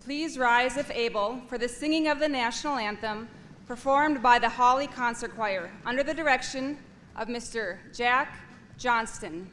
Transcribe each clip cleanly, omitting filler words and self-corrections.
Please rise if able for the singing of the national anthem performed by the Hawley Concert Choir under the direction of Mr. Jack Johnston.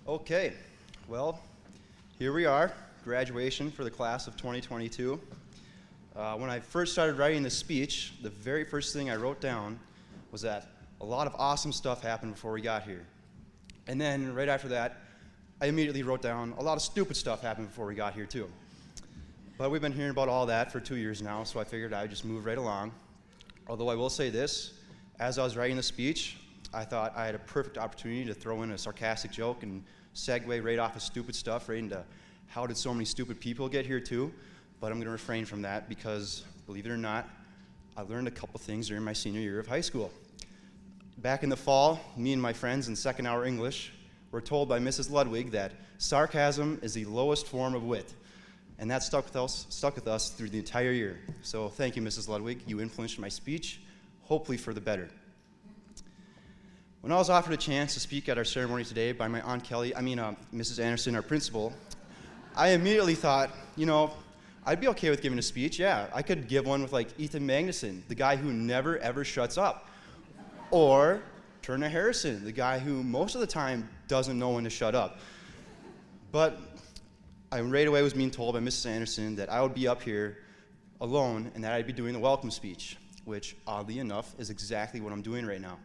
Okay, well, here we are, graduation for the class of 2022. When I first started writing this speech, the very first thing I wrote down was that a lot of awesome stuff happened before we got here. And then right after that, I immediately wrote down a lot of stupid stuff happened before we got here too. But we've been hearing about all that for 2 years now, so I figured I'd just move right along. Although I will say this, as I was writing the speech, I thought I had a perfect opportunity to throw in a sarcastic joke and segue right off of stupid stuff right into how did so many stupid people get here too, but I'm going to refrain from that because, believe it or not, I learned a couple things during my senior year of high school. Back in the fall, me and my friends in second hour English were told by Mrs. Ludwig that sarcasm is the lowest form of wit, and that stuck with us through the entire year. So thank you, Mrs. Ludwig. You influenced my speech, hopefully for the better. When I was offered a chance to speak at our ceremony today by my Aunt Kelly, Mrs. Anderson, our principal, I immediately thought, I'd be okay with giving a speech. Yeah, I could give one with like Ethan Magnuson, the guy who never ever shuts up. Or Turner Harrison, the guy who most of the time doesn't know when to shut up. But I right away was being told by Mrs. Anderson that I would be up here alone and that I'd be doing the welcome speech, which oddly enough is exactly what I'm doing right now.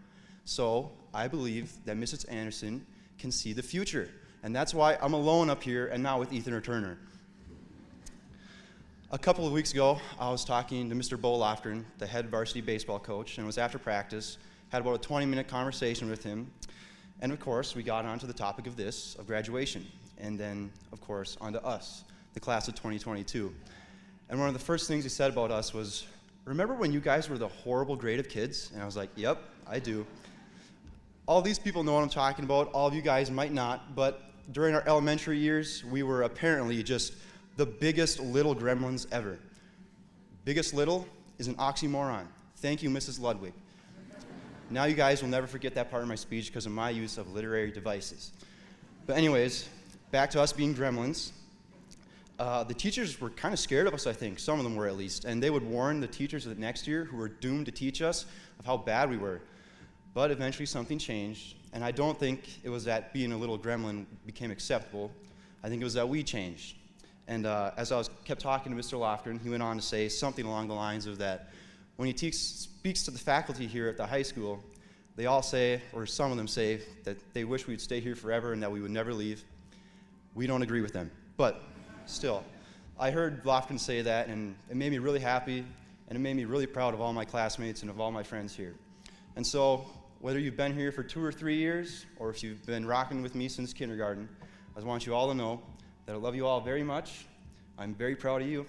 So I believe that Mrs. Anderson can see the future. And that's why I'm alone up here and not with Ethan or Turner. A couple of weeks ago, I was talking to Mr. Bo Lofgren, the head varsity baseball coach, and it was after practice. Had about a 20-minute conversation with him. And of course, we got onto the topic of graduation. And then, of course, onto us, the class of 2022. And one of the first things he said about us was, remember when you guys were the horrible grade of kids? And I was like, yep, I do. All these people know what I'm talking about. All of you guys might not, but during our elementary years, we were apparently just the biggest little gremlins ever. Biggest little is an oxymoron. Thank you, Mrs. Ludwig. Now you guys will never forget that part of my speech because of my use of literary devices. But anyways, back to us being gremlins. The teachers were kind of scared of us, I think. Some of them were at least. And they would warn the teachers of the next year who were doomed to teach us of how bad we were. But eventually something changed, and I don't think it was that being a little gremlin became acceptable. I think it was that we changed. And as I kept talking to Mr. Lofgren, he went on to say something along the lines of that when he speaks to the faculty here at the high school, They all say, or some of them say, that they wish we'd stay here forever and that we would never leave. We don't agree with them. But still, I heard Lofgren say that, and it made me really happy, and it made me really proud of all my classmates and of all my friends here. And so, whether you've been here for 2 or 3 years, or if you've been rocking with me since kindergarten, I just want you all to know that I love you all very much. I'm very proud of you,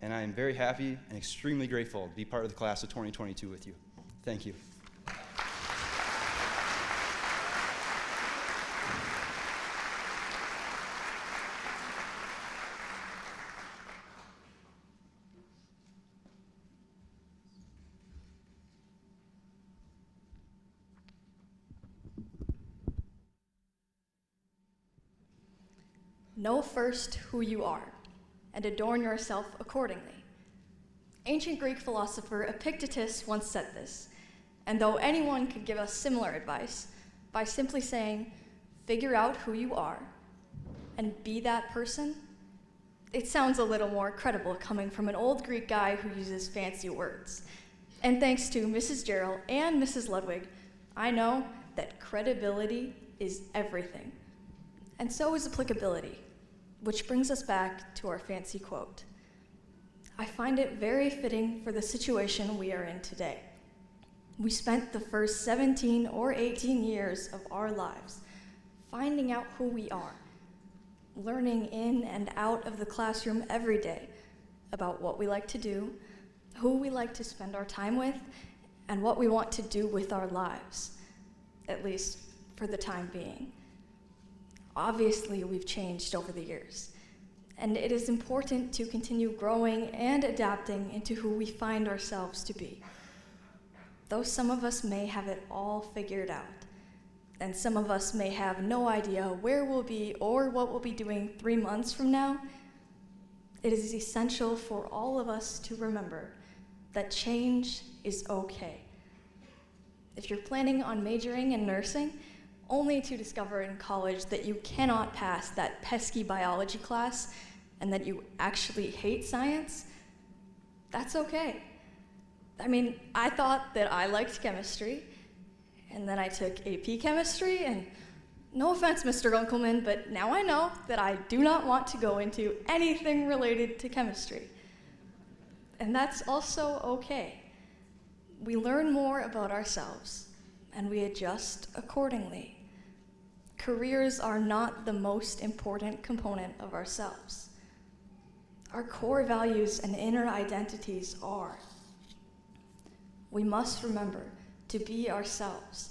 and I am very happy and extremely grateful to be part of the class of 2022 with you. Thank you. Know first who you are, and adorn yourself accordingly. Ancient Greek philosopher Epictetus once said this, and though anyone could give us similar advice, by simply saying, figure out who you are, and be that person, it sounds a little more credible coming from an old Greek guy who uses fancy words. And thanks to Mrs. Gerald and Mrs. Ludwig, I know that credibility is everything. And so is applicability, which brings us back to our fancy quote. I find it very fitting for the situation we are in today. We spent the first 17 or 18 years of our lives finding out who we are, learning in and out of the classroom every day about what we like to do, who we like to spend our time with, and what we want to do with our lives, at least for the time being. Obviously, we've changed over the years, and it is important to continue growing and adapting into who we find ourselves to be. Though some of us may have it all figured out, and some of us may have no idea where we'll be or what we'll be doing 3 months from now, it is essential for all of us to remember that change is okay. If you're planning on majoring in nursing, only to discover in college that you cannot pass that pesky biology class and that you actually hate science, that's okay. I mean, I thought that I liked chemistry, and then I took AP chemistry, and no offense, Mr. Unkelman, but now I know that I do not want to go into anything related to chemistry. And that's also okay. We learn more about ourselves, and we adjust accordingly. Careers are not the most important component of ourselves. Our core values and inner identities are. We must remember to be ourselves,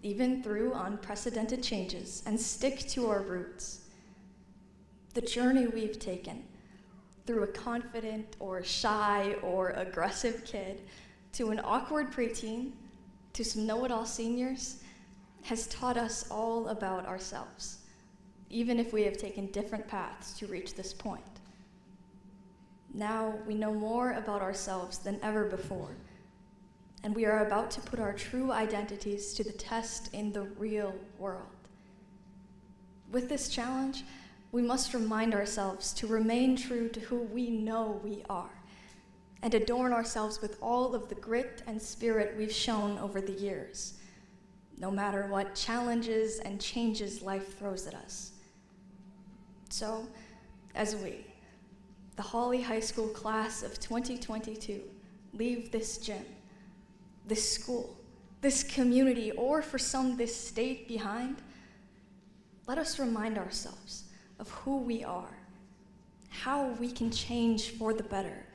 even through unprecedented changes, and stick to our roots. The journey we've taken, through a confident or shy or aggressive kid, to an awkward preteen, to some know-it-all seniors, has taught us all about ourselves, even if we have taken different paths to reach this point. Now we know more about ourselves than ever before, and we are about to put our true identities to the test in the real world. With this challenge, we must remind ourselves to remain true to who we know we are, and adorn ourselves with all of the grit and spirit we've shown over the years, no matter what challenges and changes life throws at us. So, as we, the Hawley High School class of 2022, leave this gym, this school, this community, or for some, this state behind, let us remind ourselves of who we are, how we can change for the better,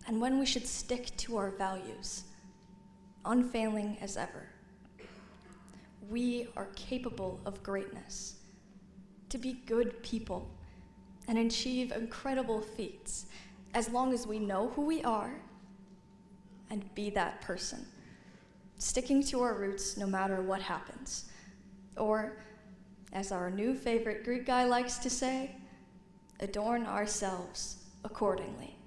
and when we should stick to our values, unfailing as ever. We are capable of greatness, to be good people and achieve incredible feats as long as we know who we are and be that person, sticking to our roots no matter what happens. Or, as our new favorite Greek guy likes to say, adorn ourselves accordingly.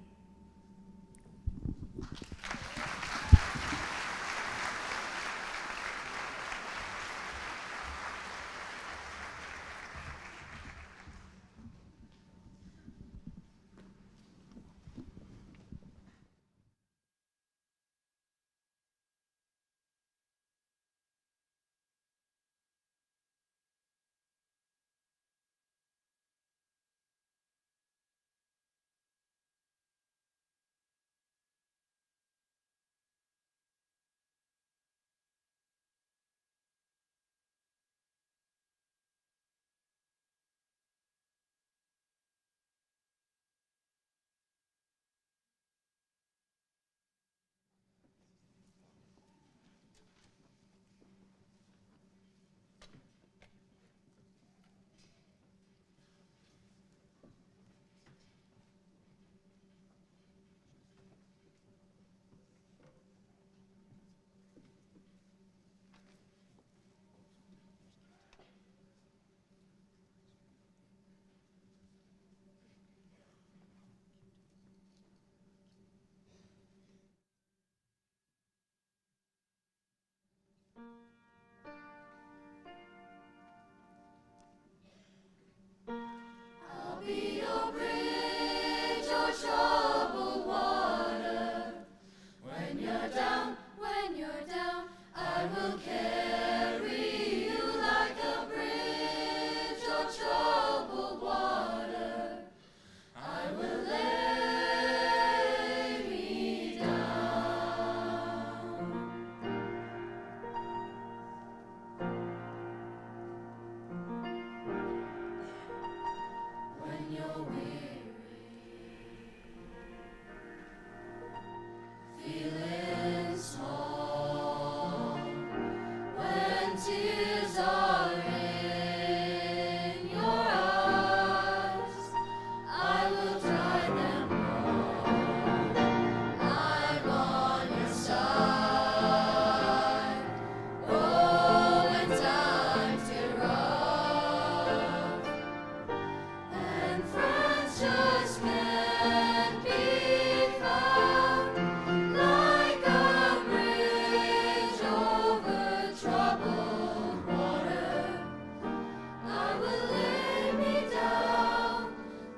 tears are in your eyes, I will dry them all. I'm on your side. Oh, when times get rough and friends just can't be found, like a bridge over troubled water, I will lay me down.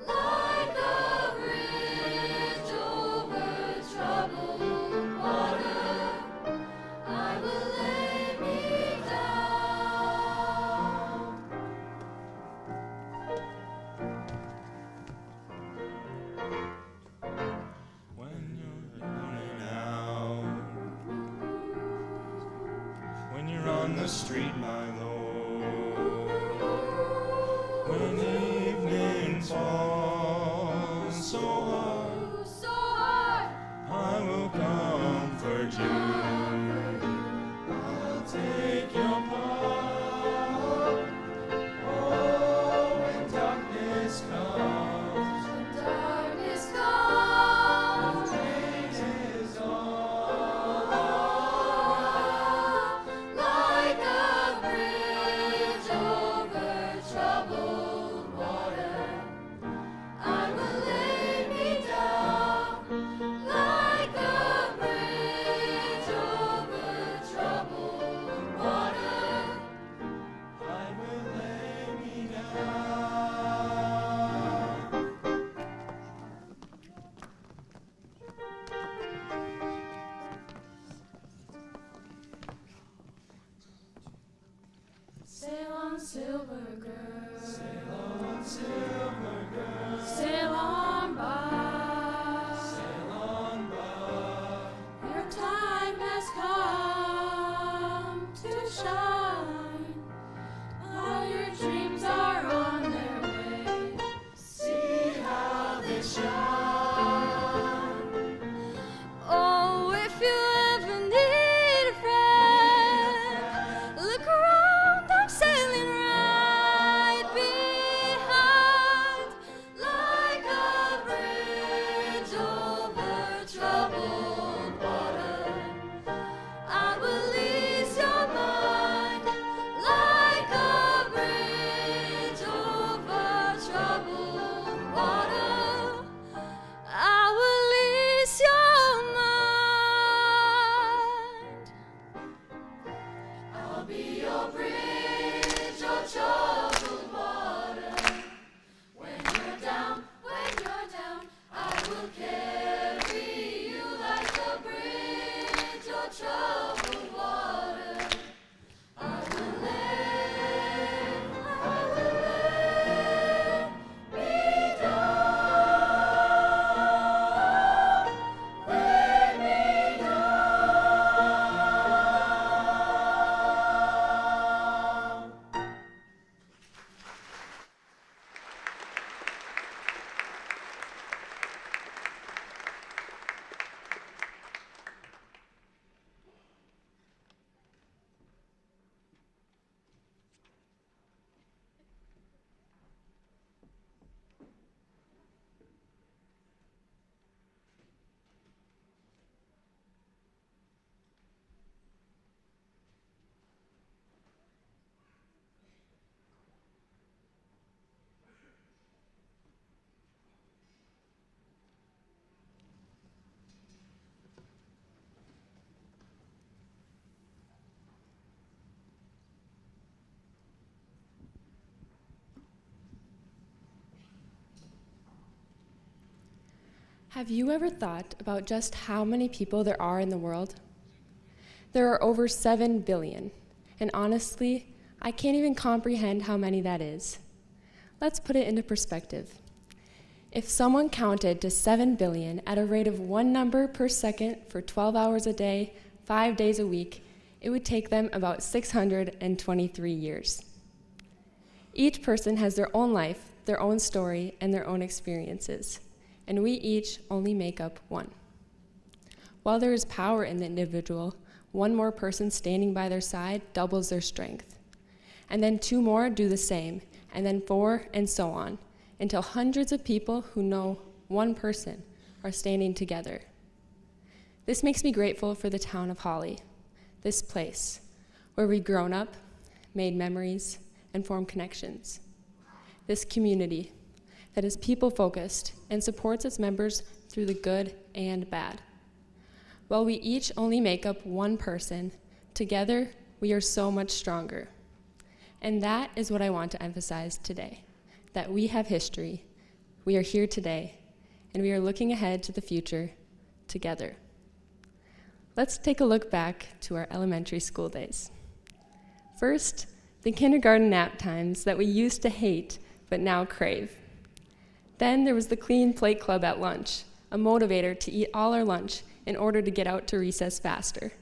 Like a bridge over troubled water, I will lay me down. When you're down and out, when you're on the street, my lord, when evening falls so hard, So hard, I will comfort you. I'll take your part. Oh, when darkness comes, when darkness comes, night is all. like a bridge over troubled water, I will lay me down. Like a bridge over troubled water, I will lay me down. sail on, silver girl, Sail on, silver girl, sail on by. sail on by. Your time has come to shine. All your dreams are on their way. See how they shine. Oh, if you ever need a friend, look around, I'm sailing right behind. Like a bridge over troubled water, I will ease your mind. Like a bridge over troubled water, I will ease your mind. I'll be your bridge over troubled water. When you're down, I will carry you like a bridge over troubled water. I will lay me down, lay me down. Have you ever thought about just how many people there are in the world? There are over 7 billion, and honestly, I can't even comprehend how many that is. Let's put it into perspective. If someone counted to 7 billion at a rate of 1 number per second for 12 hours a day, 5 days a week, it would take them about 623 years. Each person has their own life, their own story, and their own experiences, and we each only make up one. While there is power in the individual, one more person standing by their side doubles their strength. And then 2 more do the same, and then 4, and so on, until hundreds of people who know one person are standing together. This makes me grateful for the town of Hawley, this place where we've grown up, made memories, and formed connections. This community that is people-focused and supports its members through the good and bad. While we each only make up one person, together we are so much stronger. And that is what I want to emphasize today, that we have history, we are here today, and we are looking ahead to the future together. Let's take a look back to our elementary school days. First, the kindergarten nap times that we used to hate but now crave. Then there was the clean plate club at lunch, a motivator to eat all our lunch in order to get out to recess faster.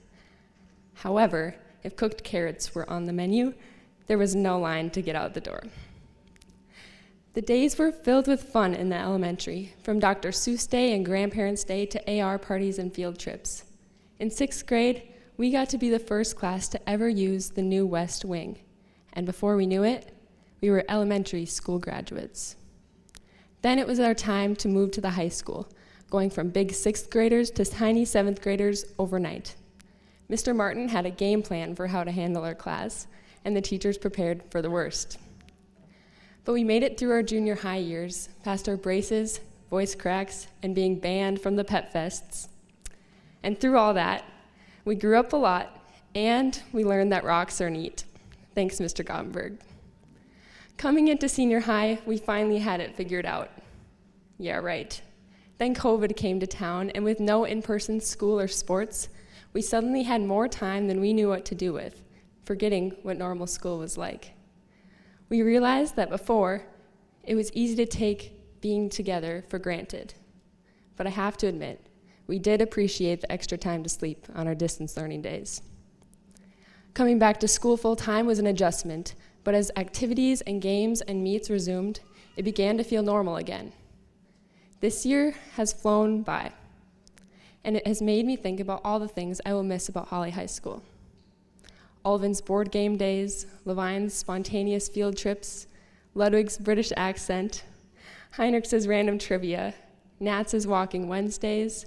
However, if cooked carrots were on the menu, there was no line to get out the door. The days were filled with fun in the elementary, from Dr. Seuss Day and Grandparents' Day to AR parties and field trips. In 6th grade, we got to be the first class to ever use the new West Wing, and before we knew it, we were elementary school graduates. Then it was our time to move to the high school, going from big 6th graders to tiny 7th graders overnight. Mr. Martin had a game plan for how to handle our class, and the teachers prepared for the worst. But we made it through our junior high years, past our braces, voice cracks, and being banned from the pep fests. And through all that, we grew up a lot, and we learned that rocks are neat. Thanks, Mr. Gottenberg. Coming into senior high, we finally had it figured out. Yeah, right. Then COVID came to town, and with no in-person school or sports, we suddenly had more time than we knew what to do with, forgetting what normal school was like. We realized that before, it was easy to take being together for granted. But I have to admit, we did appreciate the extra time to sleep on our distance learning days. Coming back to school full-time was an adjustment, but as activities and games and meets resumed, it began to feel normal again. This year has flown by, and it has made me think about all the things I will miss about Hawley High School. Alvin's board game days, Levine's spontaneous field trips, Ludwig's British accent, Heinrich's random trivia, Natz's walking Wednesdays,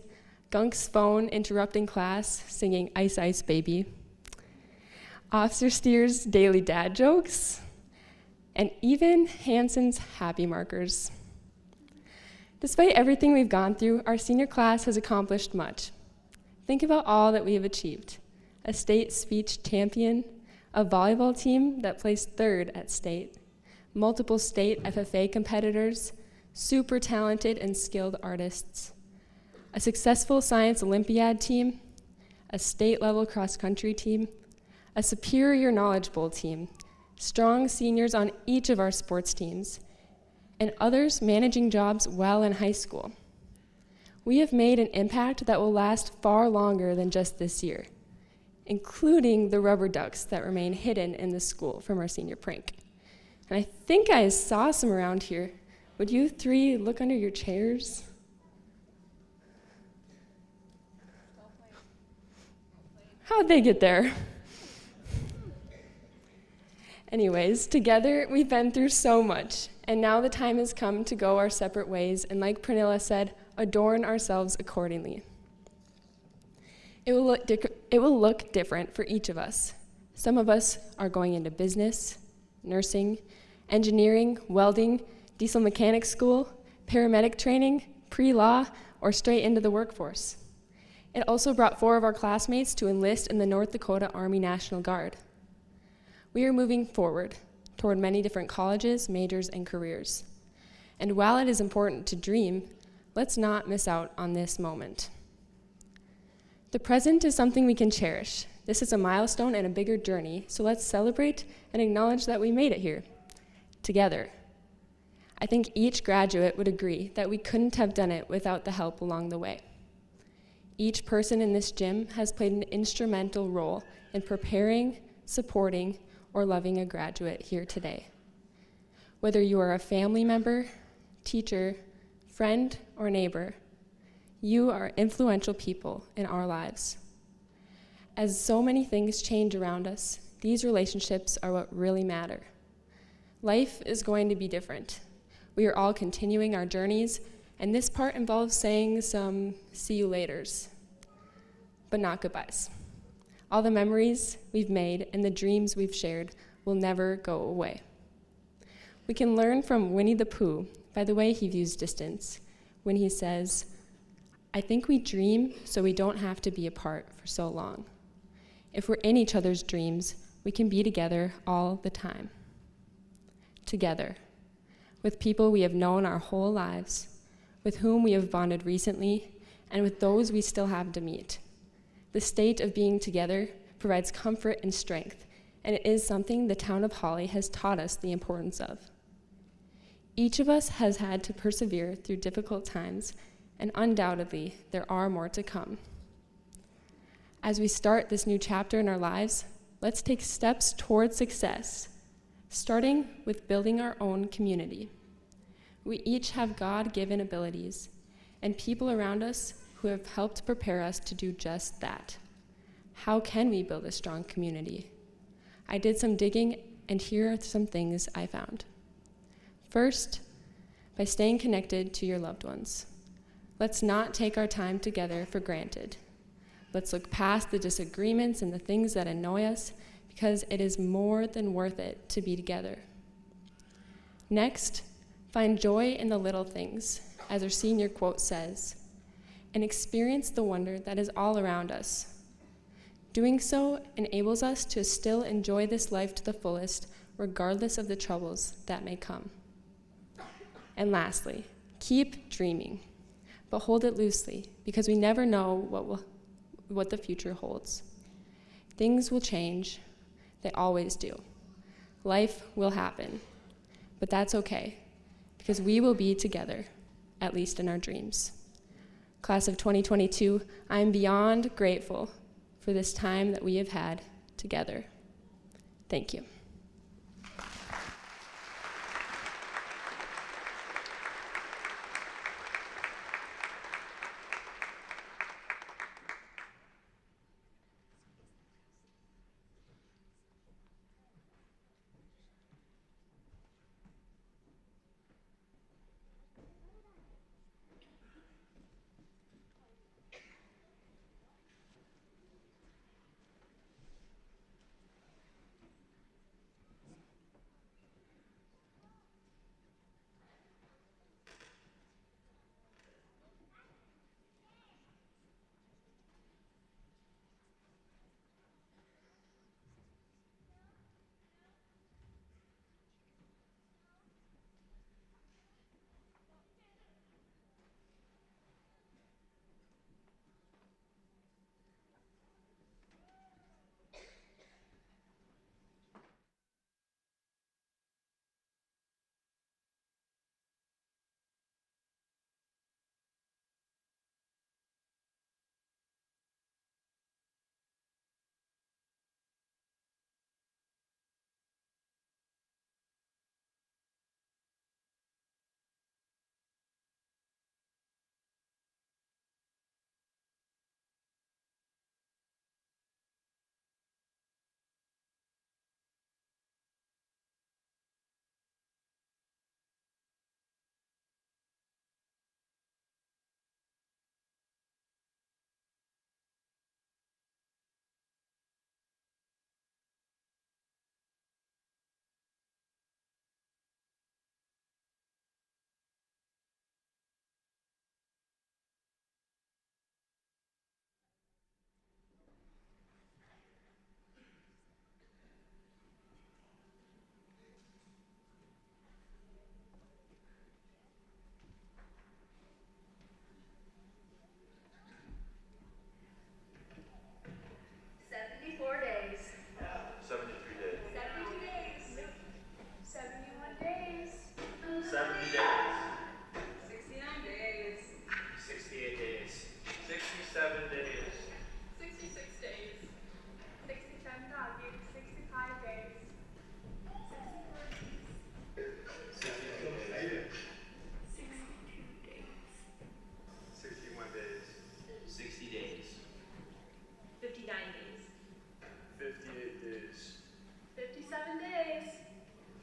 Gunk's phone interrupting class, singing Ice Ice Baby, Officer Steer's daily dad jokes, and even Hanson's happy markers. Despite everything we've gone through, our senior class has accomplished much. Think about all that we have achieved. A state speech champion, a volleyball team that placed 3rd at state, multiple state FFA competitors, super talented and skilled artists, a successful science Olympiad team, a state-level cross-country team, a superior knowledge bowl team, strong seniors on each of our sports teams, and others managing jobs while in high school. We have made an impact that will last far longer than just this year, including the rubber ducks that remain hidden in the school from our senior prank. And I think I saw some around here. Would you 3 look under your chairs? How'd they get there? Anyways, together we've been through so much, and now the time has come to go our separate ways, and like Pernilla said, adorn ourselves accordingly. It will look different for each of us. Some of us are going into business, nursing, engineering, welding, diesel mechanic school, paramedic training, pre-law, or straight into the workforce. It also brought 4 of our classmates to enlist in the North Dakota Army National Guard. We are moving forward toward many different colleges, majors, and careers. And while it is important to dream, let's not miss out on this moment. The present is something we can cherish. This is a milestone and a bigger journey, so let's celebrate and acknowledge that we made it here, together. I think each graduate would agree that we couldn't have done it without the help along the way. Each person in this gym has played an instrumental role in preparing, supporting, or loving a graduate here today. Whether you are a family member, teacher, friend, or neighbor, you are influential people in our lives. As so many things change around us, these relationships are what really matter. Life is going to be different. We are all continuing our journeys, and this part involves saying some see you laters, but not goodbyes. All the memories we've made and the dreams we've shared will never go away. We can learn from Winnie the Pooh by the way he views distance when he says, "I think we dream so we don't have to be apart for so long. If we're in each other's dreams, we can be together all the time." Together, with people we have known our whole lives, with whom we have bonded recently, and with those we still have to meet. The state of being together provides comfort and strength, and it is something the town of Hawley has taught us the importance of. Each of us has had to persevere through difficult times, and undoubtedly, there are more to come. As we start this new chapter in our lives, let's take steps toward success, starting with building our own community. We each have God-given abilities and people around us who have helped prepare us to do just that. How can we build a strong community? I did some digging, and here are some things I found. First, by staying connected to your loved ones. Let's not take our time together for granted. Let's look past the disagreements and the things that annoy us, because it is more than worth it to be together. Next, find joy in the little things, as our senior quote says, and experience the wonder that is all around us. Doing so enables us to still enjoy this life to the fullest, regardless of the troubles that may come. And lastly, keep dreaming, but hold it loosely, because we never know what the future holds. Things will change. They always do. Life will happen, but that's okay, because we will be together, at least in our dreams. Class of 2022, I am beyond grateful for this time that we have had together. Thank you.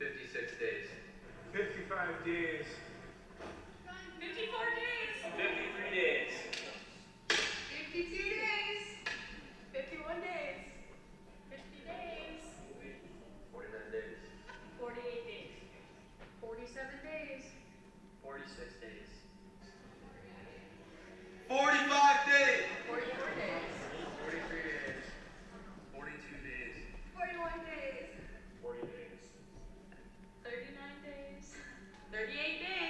56 days. 55 days. 54 days. 53 days. 52 days. 51 days. 50 days. 49 days. 48 days. 47 days. 46 days. 45 days. 44 days. 43 days. 42 days. 41 days. 40 days. 39 days. 38 days.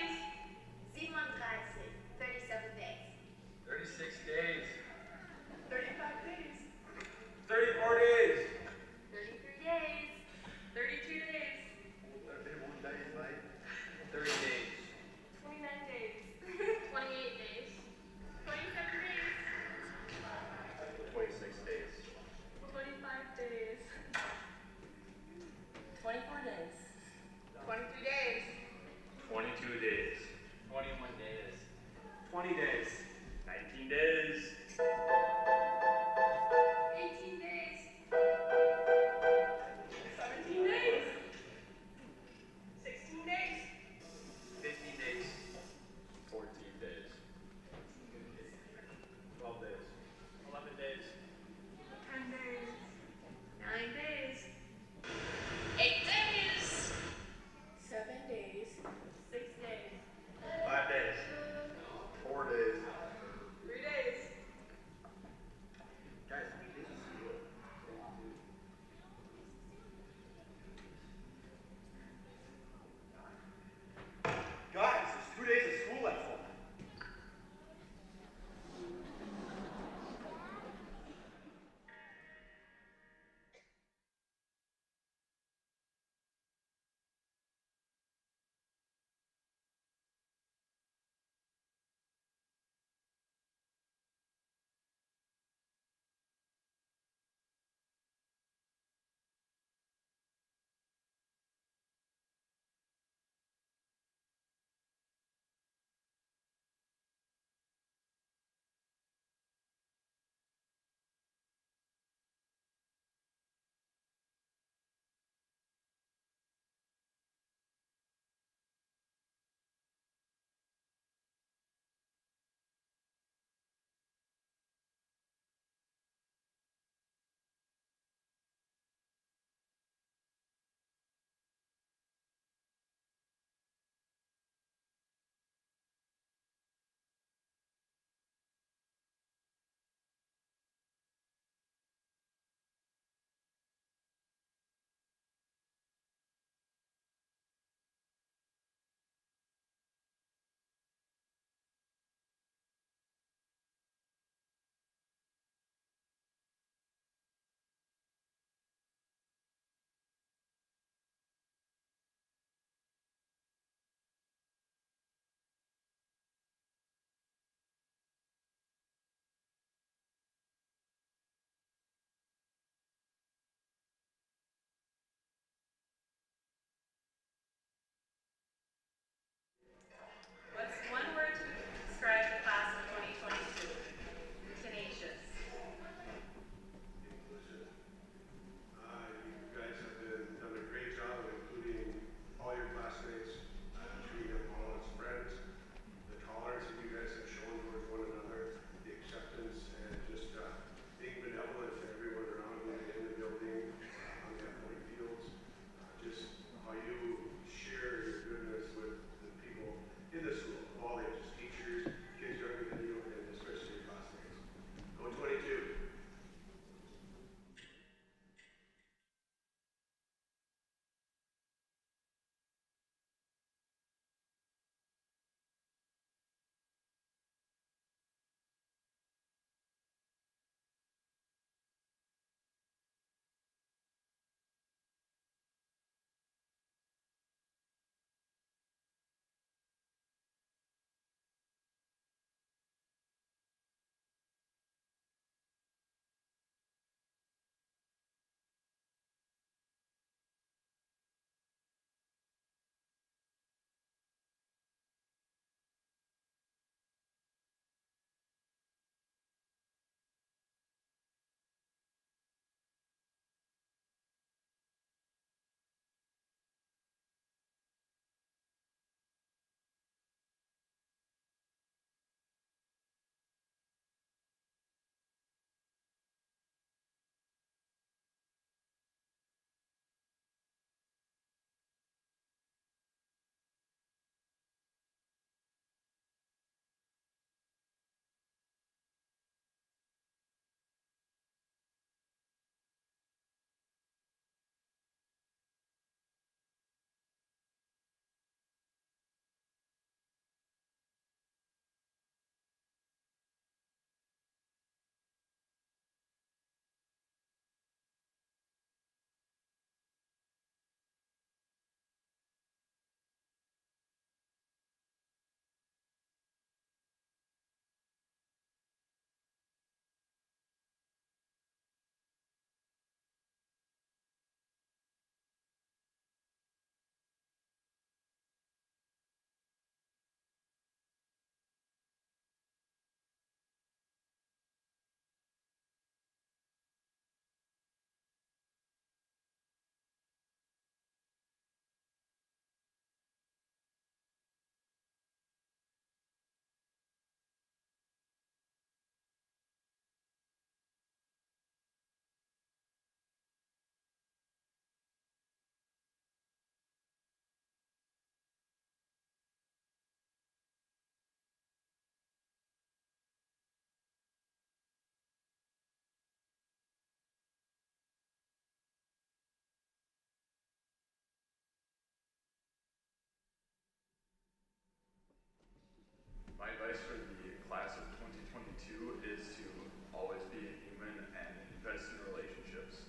advice for the class of 2022 is to always be a human and invest in relationships.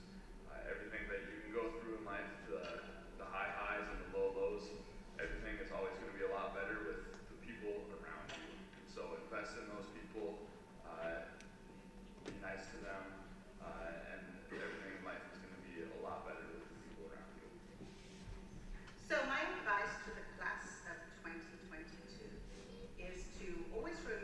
Everything that you can go through in life, the high highs and the low lows, everything is always going to be a lot better with the people around you. So invest in those people, be nice to them, and everything in life is going to be a lot better with the people around you. So my advice to the class of 2022 is to always remember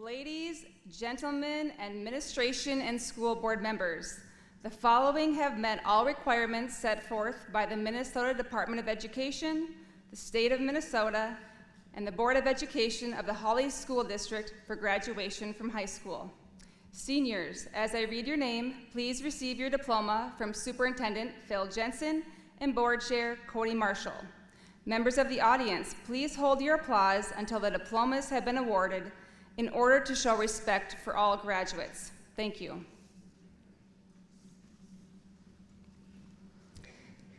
Ladies, gentlemen, administration and school board members, the following have met all requirements set forth by the Minnesota Department of Education, the state of Minnesota, and the Board of Education of the Hawley School District for graduation from high school. Seniors, as I read your name, please receive your diploma from Superintendent Phil Jensen and Board Chair Cody Marshall. Members of the audience, please hold your applause until the diplomas have been awarded in order to show respect for all graduates. Thank you.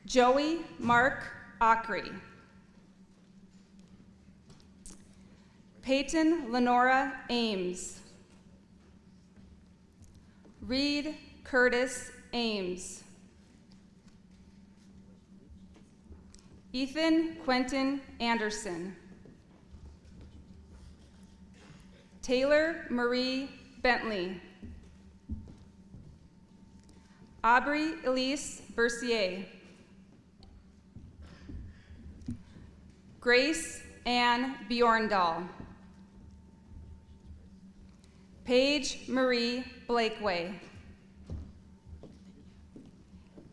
Joey Mark Ockery. Peyton Lenora Ames. Reed Curtis Ames. Ethan Quentin Anderson. Taylor Marie Bentley. Aubrey Elise Bercier. Grace Ann Bjorndal. Paige Marie Blakeway.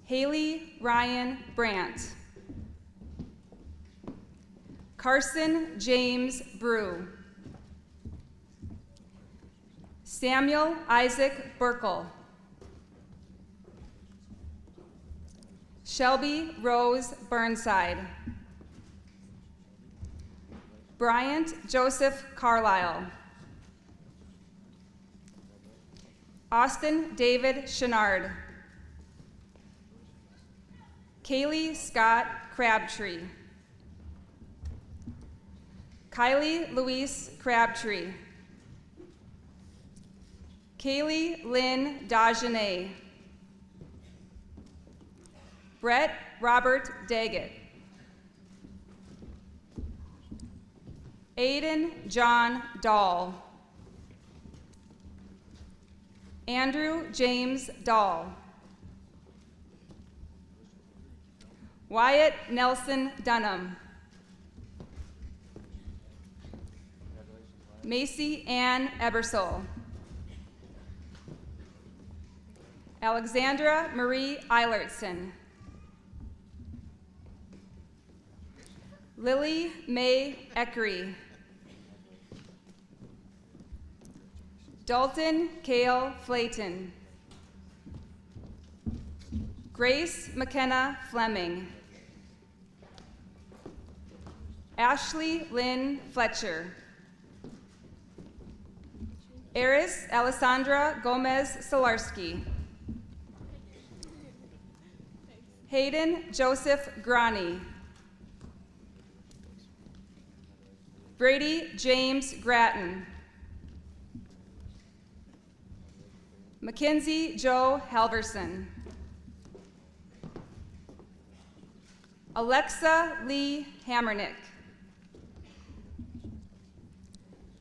Haley Ryan Brandt. Carson James Brew. Samuel Isaac Burkle. Shelby Rose Burnside. Bryant Joseph Carlisle. Austin David Chenard. Kaylee Scott Crabtree. Kylie Louise Crabtree. Kaylee Lynn Dagenet. Brett Robert Daggett. Aiden John Dahl. Andrew James Dahl. Wyatt Nelson Dunham. Macy Ann Ebersole. Alexandra Marie Eilertson. Lily Mae Eckery. Dalton Cale Flayton. Grace McKenna Fleming. Ashley Lynn Fletcher. Eris Alessandra Gomez Solarski. Hayden Joseph Grani. Brady James Gratton. Mackenzie Joe Halverson. Alexa Lee Hammernick.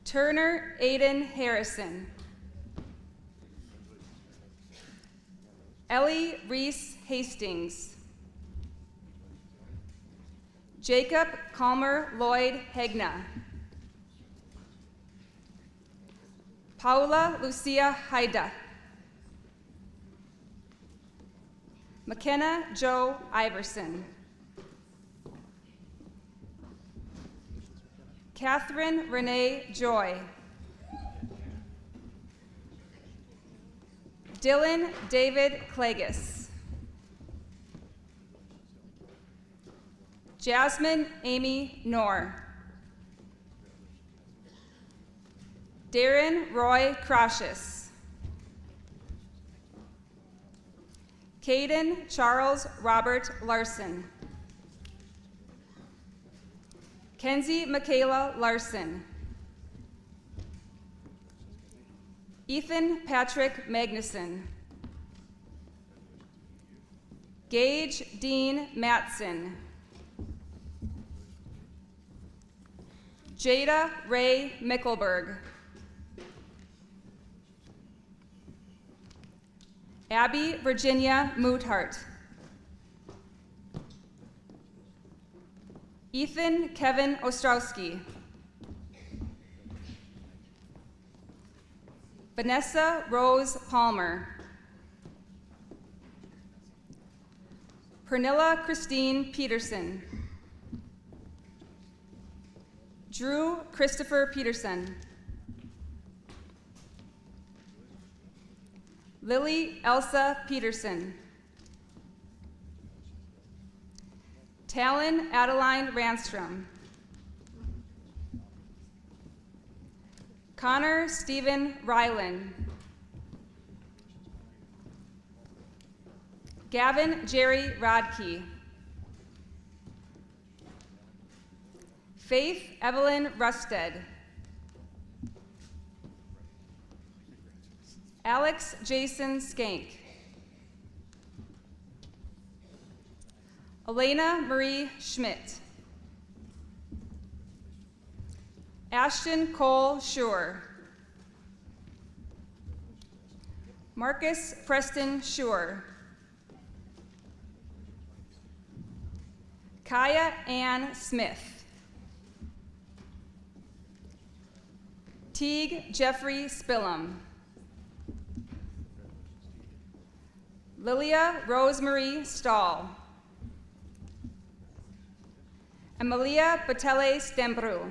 Turner Aiden Harrison. Ellie Reese Hastings. Jacob Calmer Lloyd Hegna. Paula Lucia Haida. McKenna Joe Iverson. Catherine Renee Joy. Dylan David Clagus. Jasmine Amy Knorr. Darren Roy Crocious. Caden Charles Robert Larson. Kenzie Michaela Larson. Ethan Patrick Magnuson. Gage Dean Matson. Jada Ray Mickelberg. Abby Virginia Moothart. Ethan Kevin Ostrowski. Vanessa Rose Palmer. Pernilla Christine Peterson. Drew Christopher Peterson. Lily Elsa Peterson. Talon Adeline Ranstrom. Connor Stephen Ryland. Gavin Jerry Rodkey. Faith Evelyn Rusted. Alex Jason Skank. Elena Marie Schmidt. Ashton Cole Schur. Marcus Preston Schur. Kaya Ann Smith. Teague Jeffrey Spillum. Lilia Rosemarie Stahl. Emilia Batele Stembru.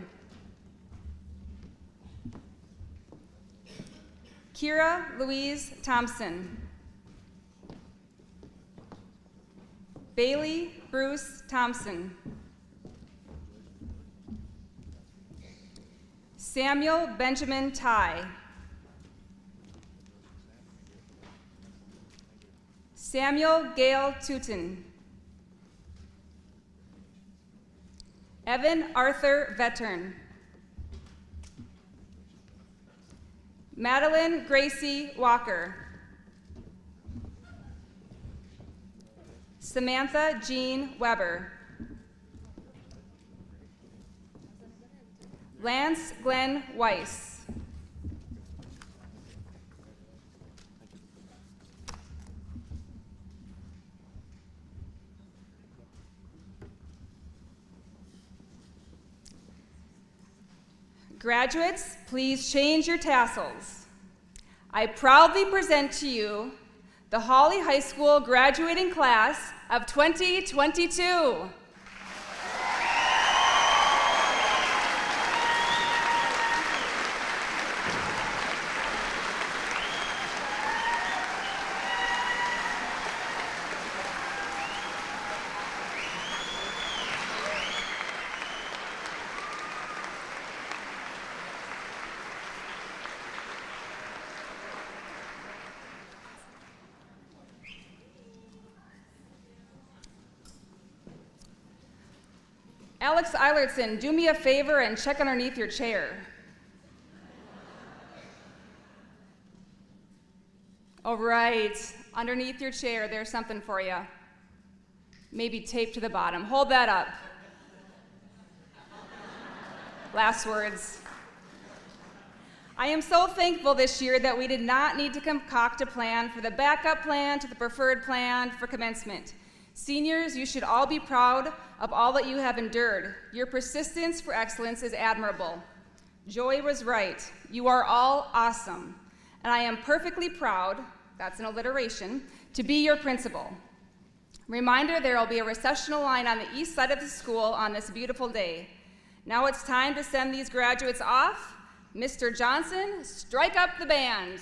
Kira Louise Thompson. Bailey Bruce Thompson. Samuel Benjamin Ty. Samuel Gale Tootin. Evan Arthur Vettern. Madeline Gracie Walker. Samantha Jean Weber. Lance Glenn Weiss. Graduates, please change your tassels. I proudly present to you the Hawley High School graduating class of 2022. Alex Eilertson, do me a favor and check underneath your chair. All right, underneath your chair, there's something for you. Maybe tape to the bottom. Hold that up. Last words. I am so thankful this year that we did not need to concoct a plan for the backup plan to the preferred plan for commencement. Seniors, you should all be proud of all that you have endured. Your persistence for excellence is admirable. Joy was right. You are all awesome. And I am perfectly proud, that's an alliteration, to be your principal. Reminder, there will be a recessional line on the east side of the school on this beautiful day. Now it's time to send these graduates off. Mr. Johnson, strike up the band.